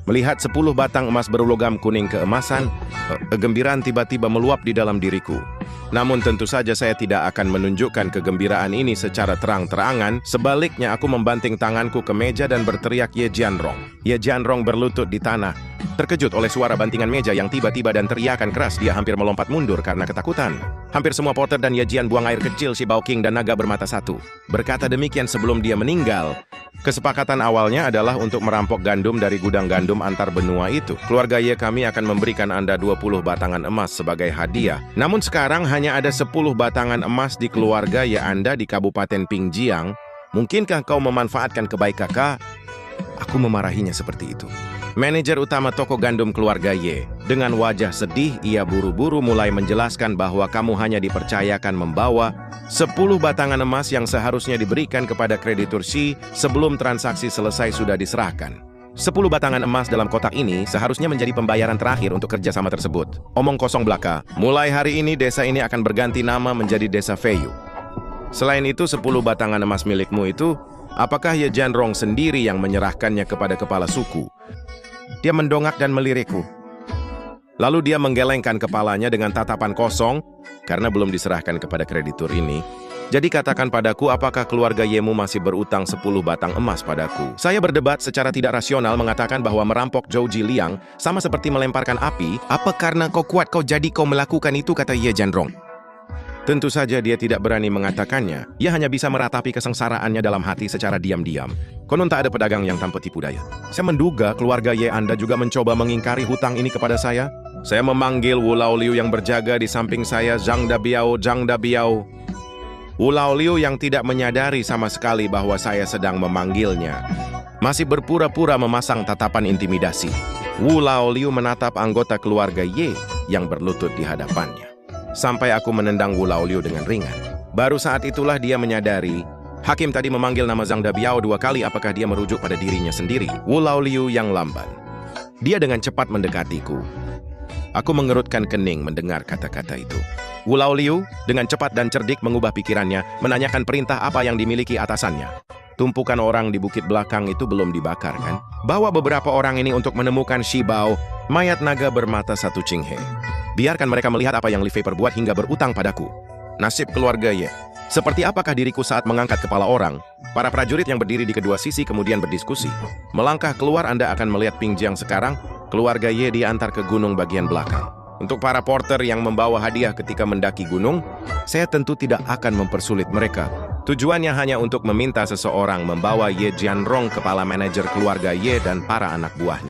Melihat 10 batang emas berlogam kuning keemasan, kegembiraan tiba-tiba meluap di dalam diriku. Namun tentu saja saya tidak akan menunjukkan kegembiraan ini secara terang-terangan. Sebaliknya aku membanting tanganku ke meja dan berteriak Ye Jianrong. Ye Jianrong berlutut di tanah. Terkejut oleh suara bantingan meja yang tiba-tiba dan teriakan keras, dia hampir melompat mundur karena ketakutan. Hampir semua porter dan Ye Jian buang air kecil si Bao King dan naga bermata satu. Berkata demikian sebelum dia meninggal. Kesepakatan awalnya adalah untuk merampok gandum dari gudang gandum antar benua itu. Keluarga Ye kami akan memberikan Anda 20 batangan emas sebagai hadiah. Namun sekarang hanya ada 10 batangan emas di keluarga Ye Anda di Kabupaten Pingjiang. Mungkinkah kau memanfaatkan kebaikan kakak? Aku memarahinya seperti itu. Manajer utama toko gandum keluarga Ye, dengan wajah sedih, ia buru-buru mulai menjelaskan bahwa kamu hanya dipercayakan membawa 10 batangan emas yang seharusnya diberikan kepada kreditur Shi sebelum transaksi selesai sudah diserahkan. 10 batangan emas dalam kotak ini seharusnya menjadi pembayaran terakhir untuk kerjasama tersebut. Omong kosong belaka, mulai hari ini desa ini akan berganti nama menjadi Desa Feiyu. Selain itu 10 batangan emas milikmu itu, apakah Ye Jianrong sendiri yang menyerahkannya kepada kepala suku? Dia mendongak dan melirikku. Lalu dia menggelengkan kepalanya dengan tatapan kosong karena belum diserahkan kepada kreditur ini. Jadi katakan padaku, apakah keluarga Yemu masih berutang 10 batang emas padaku? Saya berdebat secara tidak rasional mengatakan bahwa merampok Zhou Jiliang sama seperti melemparkan api. Apa karena kau kuat jadi kau melakukan itu, kata Ye Jianrong. Tentu saja dia tidak berani mengatakannya. Ia hanya bisa meratapi kesengsaraannya dalam hati secara diam-diam. Konon tak ada pedagang yang tanpa tipu daya. Saya menduga keluarga Ye Anda juga mencoba mengingkari hutang ini kepada saya. Saya memanggil Wu Laoliu yang berjaga di samping saya, Zhang Dabiao. Wu Laoliu yang tidak menyadari sama sekali bahwa saya sedang memanggilnya, masih berpura-pura memasang tatapan intimidasi. Wu Laoliu menatap anggota keluarga Ye yang berlutut di hadapannya. Sampai aku menendang Wu Laoliu dengan ringan. Baru saat itulah dia menyadari, hakim tadi memanggil nama Zhang Dabiao 2 kali, apakah dia merujuk pada dirinya sendiri? Wu Laoliu yang lamban. Dia dengan cepat mendekatiku. Aku mengerutkan kening mendengar kata-kata itu. Wu Laoliu dengan cepat dan cerdik mengubah pikirannya, menanyakan perintah apa yang dimiliki atasannya. Tumpukan orang di bukit belakang itu belum dibakar, kan? Bawa beberapa orang ini untuk menemukan Shi Bao, mayat naga bermata satu Qinghe. Biarkan mereka melihat apa yang Li Fei perbuat hingga berutang padaku. Nasib keluarga Ye. Seperti apakah diriku saat mengangkat kepala orang? Para prajurit yang berdiri di kedua sisi kemudian berdiskusi. Melangkah keluar, Anda akan melihat Pingjiang sekarang. Keluarga Ye diantar ke gunung bagian belakang. Untuk para porter yang membawa hadiah ketika mendaki gunung, saya tentu tidak akan mempersulit mereka. Tujuannya hanya untuk meminta seseorang membawa Ye Jianrong, kepala manajer keluarga Ye, dan para anak buahnya.